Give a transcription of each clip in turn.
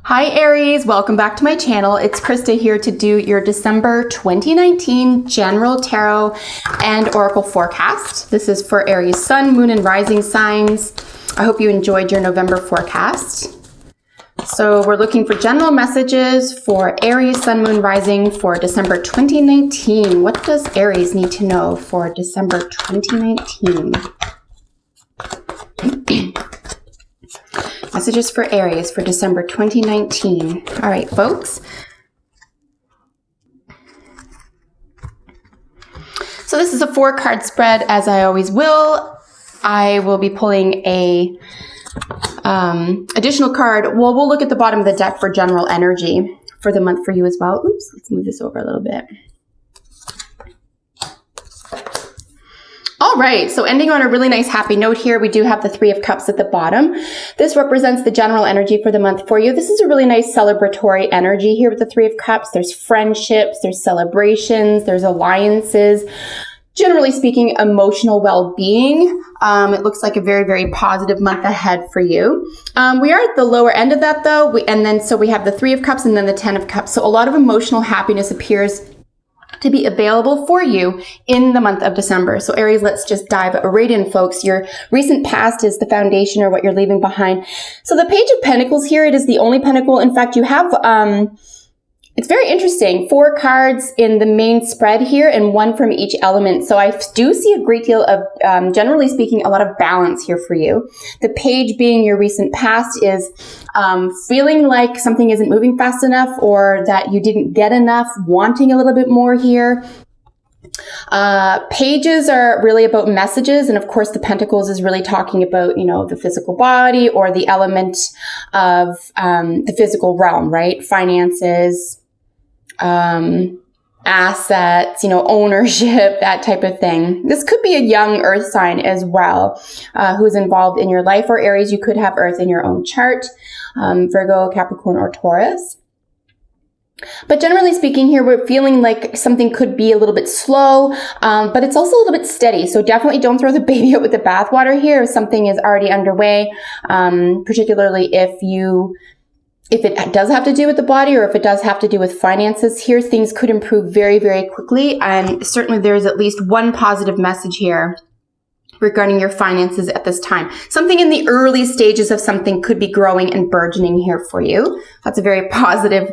Hi Aries, welcome back to my channel. It's Krista here to do your December 2019 General Tarot and Oracle forecast. This is for Aries Sun, Moon, and Rising signs. I hope you enjoyed your November forecast. So we're looking for general messages for Aries, Sun, Moon, Rising for December 2019. What does Aries need to know for December 2019? Messages for Aries for December 2019. All right, folks. So this is a 4-card spread, as I always will. I will be pulling a additional card. Well, we'll look at the bottom of the deck for general energy for the month for you as well. Oops, let's move this over a little bit. All right, so ending on a really nice happy note here, we do have the 3 of Cups at the bottom. This represents the general energy for the month for you. This is a really nice celebratory energy here with the 3 of Cups. There's friendships, there's celebrations, there's alliances. Generally speaking, emotional well-being. It looks like a very, very positive month ahead for you. We are at the lower end of that though, so we have the 3 of Cups and then the 10 of Cups. So a lot of emotional happiness appears to be available for you in the month of December. So Aries, let's just dive right in, folks. Your recent past is the foundation or what you're leaving behind. So the Page of Pentacles here, it is the only pentacle. In fact, you have, it's very interesting, 4 cards in the main spread here and 1 from each element. So I do see a great deal of, generally speaking, a lot of balance here for you. The Page being your recent past is feeling like something isn't moving fast enough or that you didn't get enough, wanting a little bit more here. Pages are really about messages, and of course the Pentacles is really talking about, the physical body or the element of the physical realm, right? Finances, assets, ownership, that type of thing. This could be a young earth sign as well, who's involved in your life, or Aries, you could have earth in your own chart, Virgo, Capricorn, or Taurus. But generally speaking here, we're feeling like something could be a little bit slow, but it's also a little bit steady. So definitely don't throw the baby out with the bathwater here if something is already underway, particularly if it does have to do with the body or if it does have to do with finances here, things could improve very, very quickly. And certainly there's at least one positive message here regarding your finances at this time. Something in the early stages of something could be growing and burgeoning here for you. That's a very positive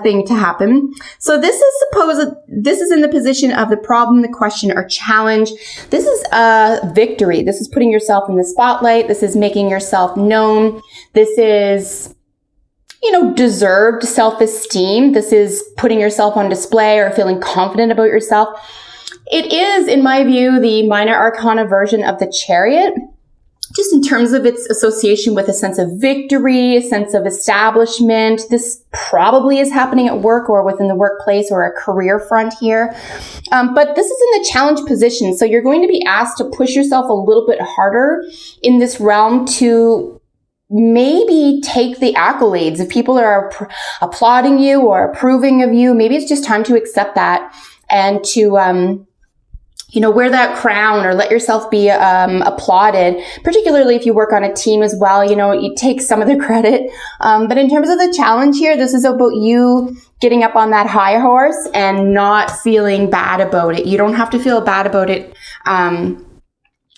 thing to happen. So this is in the position of the problem, the question, or challenge. This is a victory. This is putting yourself in the spotlight. This is making yourself known. This is deserved self-esteem. This is putting yourself on display or feeling confident about yourself. It is, in my view, the minor arcana version of the Chariot, just in terms of its association with a sense of victory, a sense of establishment. This probably is happening at work or within the workplace or a career front here. But this is in the challenge position. So you're going to be asked to push yourself a little bit harder in this realm to maybe take the accolades. If people are applauding you or approving of you, maybe it's just time to accept that and to, wear that crown or let yourself be applauded, particularly if you work on a team as well. You take some of the credit. But in terms of the challenge here, this is about you getting up on that high horse and not feeling bad about it. You don't have to feel bad about it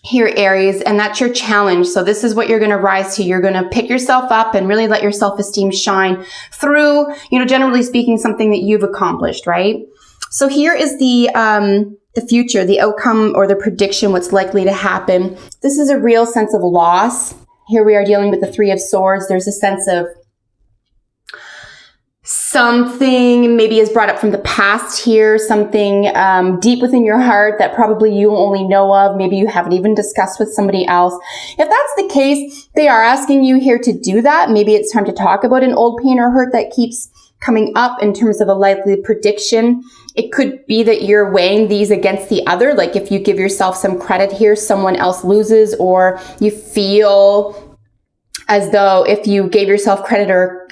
here, Aries, and that's your challenge. So this is what you're going to rise to. You're going to pick yourself up and really let your self-esteem shine through, generally speaking, something that you've accomplished, right? So here is the future, the outcome or the prediction, what's likely to happen. This is a real sense of loss. Here we are dealing with the 3 of Swords. There's a sense of something maybe is brought up from the past here, something deep within your heart that probably you only know of. Maybe you haven't even discussed with somebody else. If that's the case, they are asking you here to do that. Maybe it's time to talk about an old pain or hurt that keeps coming up in terms of a likely prediction. It could be that you're weighing these against the other. Like if you give yourself some credit here, someone else loses, or you feel as though if you gave yourself credit or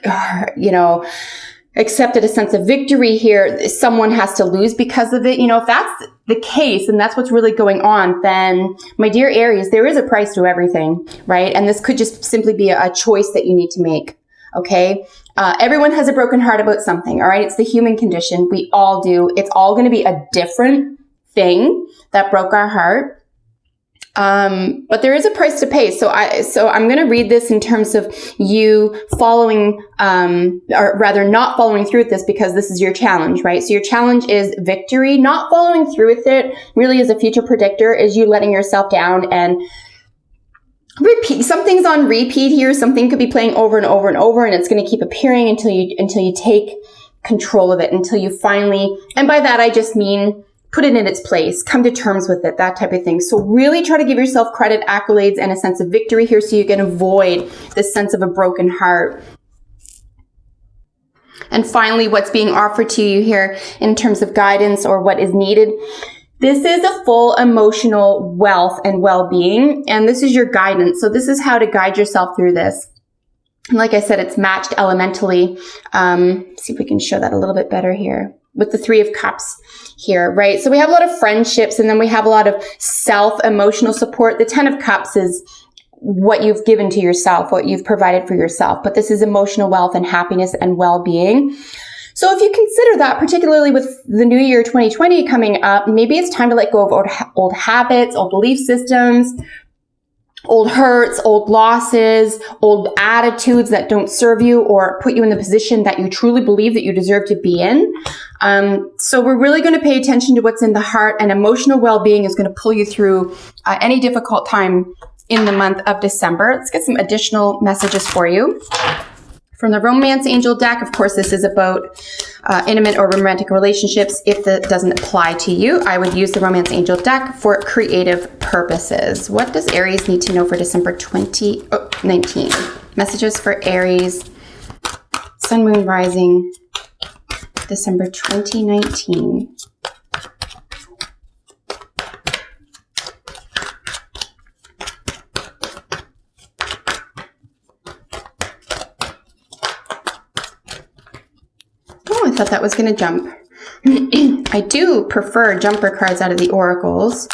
accepted a sense of victory here, someone has to lose because of it. If that's the case and that's what's really going on, then my dear Aries, there is a price to everything, right? And this could just simply be a choice that you need to make. Okay. Everyone has a broken heart about something. All right. It's the human condition. We all do. It's all going to be a different thing that broke our heart. But there is a price to pay. So I'm going to read this in terms of you following, or rather not following through with this, because this is your challenge, right? So your challenge is victory. Not following through with it really is a future predictor, is you letting yourself down and repeat. Something's on repeat here. Something could be playing over and over and over, and it's going to keep appearing until you take control of it, until you finally, and by that I just mean put it in its place, come to terms with it, that type of thing. So really try to give yourself credit, accolades, and a sense of victory here so you can avoid this sense of a broken heart. And finally, what's being offered to you here in terms of guidance or what is needed. This is a full emotional wealth and well-being, and this is your guidance. So this is how to guide yourself through this. And like I said, it's matched elementally. See if we can show that a little bit better here with the 3 of Cups here, right? So we have a lot of friendships, and then we have a lot of self-emotional support. The 10 of Cups is what you've given to yourself, what you've provided for yourself. But this is emotional wealth and happiness and well-being. So if you consider that, particularly with the new year 2020 coming up, maybe it's time to let go of old habits, old belief systems, old hurts, old losses, old attitudes that don't serve you or put you in the position that you truly believe that you deserve to be in. So we're really going to pay attention to what's in the heart, and emotional well-being is going to pull you through any difficult time in the month of December. Let's get some additional messages for you. From the Romance Angel deck, of course, this is about intimate or romantic relationships. If that doesn't apply to you, I would use the Romance Angel deck for creative purposes. What does Aries need to know for December 2019? Messages for Aries, Sun, Moon, Rising, December 2019. I thought that was going to jump. I do prefer jumper cards out of the oracles,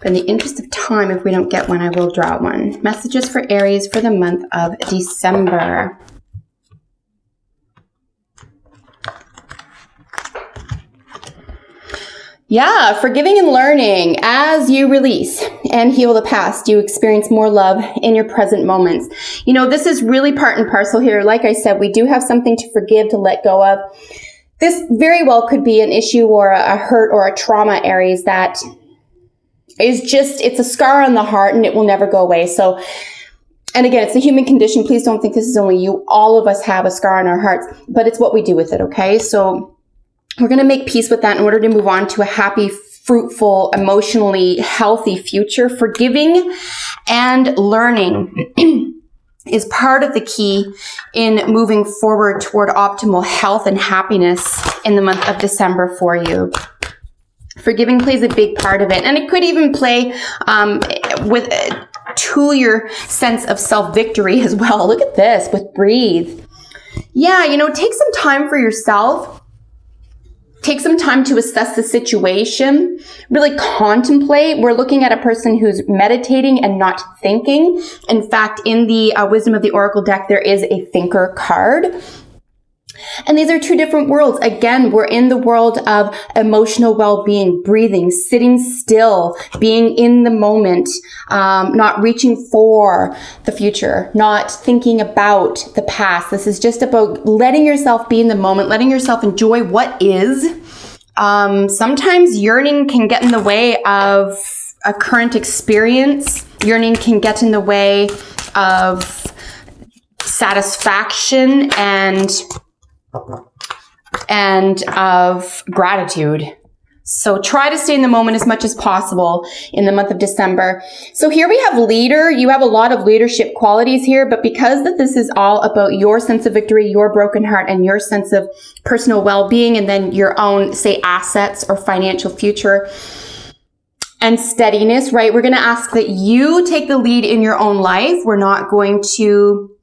but in the interest of time, if we don't get one, I will draw one. Messages for Aries for the month of December. Yeah, forgiving and learning. As you release and heal the past, you experience more love in your present moments. You know, this is really part and parcel here. Like I said, we do have something to forgive, to let go of. This very well could be an issue or a hurt or a trauma, Aries, that is just, it's a scar on the heart and it will never go away. So, and again, it's the human condition. Please don't think this is only you. All of us have a scar on our hearts, but it's what we do with it, okay? So we're going to make peace with that in order to move on to a happy, fruitful, emotionally healthy future. Forgiving and learning is part of the key in moving forward toward optimal health and happiness in the month of December for you. Forgiving plays a big part of it, and it could even play to your sense of self-victory as well. Look at this with breathe. Yeah, you know, take some time for yourself. Take some time to assess the situation, really contemplate. We're looking at a person who's meditating and not thinking. In fact, in the Wisdom of the Oracle deck, there is a thinker card. And these are 2 different worlds. Again, we're in the world of emotional well-being, breathing, sitting still, being in the moment, not reaching for the future, not thinking about the past. This is just about letting yourself be in the moment, letting yourself enjoy what is. Sometimes yearning can get in the way of a current experience. Yearning can get in the way of satisfaction and of gratitude. So try to stay in the moment as much as possible in the month of December. So here we have leader. You have a lot of leadership qualities here, but because this is all about your sense of victory, your broken heart, and your sense of personal well-being, and then your own, say, assets or financial future and steadiness, right? We're going to ask that you take the lead in your own life. We're not going to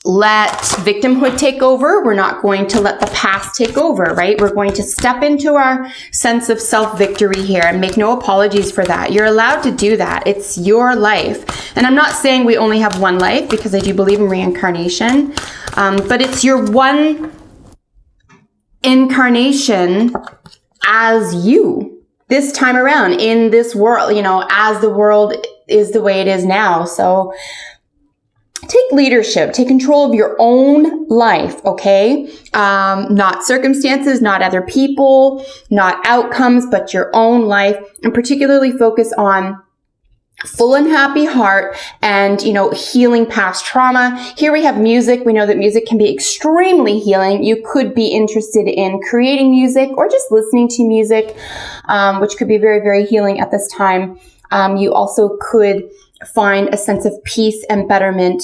let victimhood take over. We're not going to let the past take over, right? We're going to step into our sense of self-victory here and make no apologies for that. You're allowed to do that. It's your life. And I'm not saying we only have one life, because I do believe in reincarnation, but it's your one incarnation as you this time around in this world, you know, as the world is the way it is now. So take leadership, take control of your own life, okay? Not circumstances, not other people, not outcomes, but your own life, and particularly focus on full and happy heart and, you know, healing past trauma. Here we have music. We know that music can be extremely healing. You could be interested in creating music or just listening to music, which could be very, very healing at this time. You also could find a sense of peace and betterment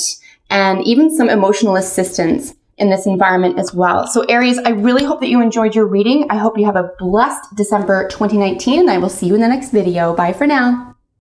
and even some emotional assistance in this environment as well. So Aries, I really hope that you enjoyed your reading. I hope you have a blessed December 2019, and I will see you in the next video. Bye for now.